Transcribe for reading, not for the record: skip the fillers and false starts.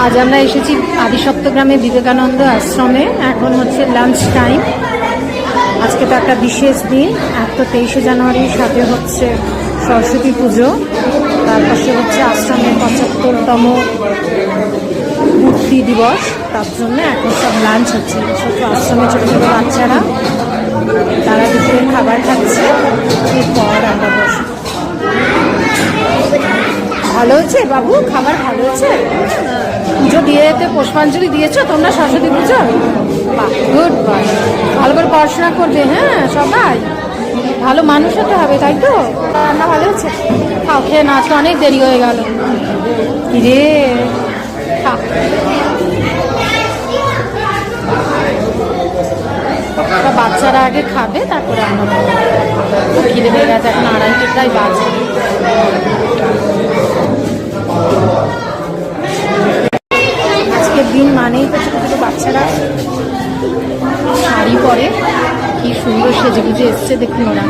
আজ আমরা এসেছি আদিসপ্তগ্রামে বিবেকানন্দ আশ্রমে। এখন হচ্ছে লাঞ্চ টাইম। আজকে তো একটা বিশেষ দিন। এক তো 23শে জানুয়ারির সাথে হচ্ছে সরস্বতী পুজো, তার পাশে হচ্ছে আশ্রমের 75তম মুক্তি দিবস। তার জন্য এখন সব লাঞ্চ হচ্ছে। ছোট আশ্রমে ছোটো ছোটো বাচ্চারা তারা দুপুরের খাবার খাচ্ছে। এরপর আমরা বসি। ভালো হচ্ছে বাবু, খাবার ভালো হচ্ছে। পুজো দিয়ে যেতে পুষ্পাঞ্জলি দিয়েছো তোমরা সরস্বতী পুজো? বাহ, গুড বাই। ভালো করে পড়াশোনা করবে, হ্যাঁ সবাই ভালো মানুষ হতে হবে, তাই তো? রান্না ভালো হচ্ছে? খাও, খেয়ে না, আজকে অনেক দেরি হয়ে গেল। কিরে খা। বাচ্চারা আগে খাবে, তারপরে আমরা খুব খিদে পেয়ে গেছে। এখন 2:30টাই বাজে। আজকের দিন মানেই তো ছোটো ছোটো বাচ্চারা শাড়ি পরে কি সুন্দর সেজে গুজে এসছে, দেখুন ওরা।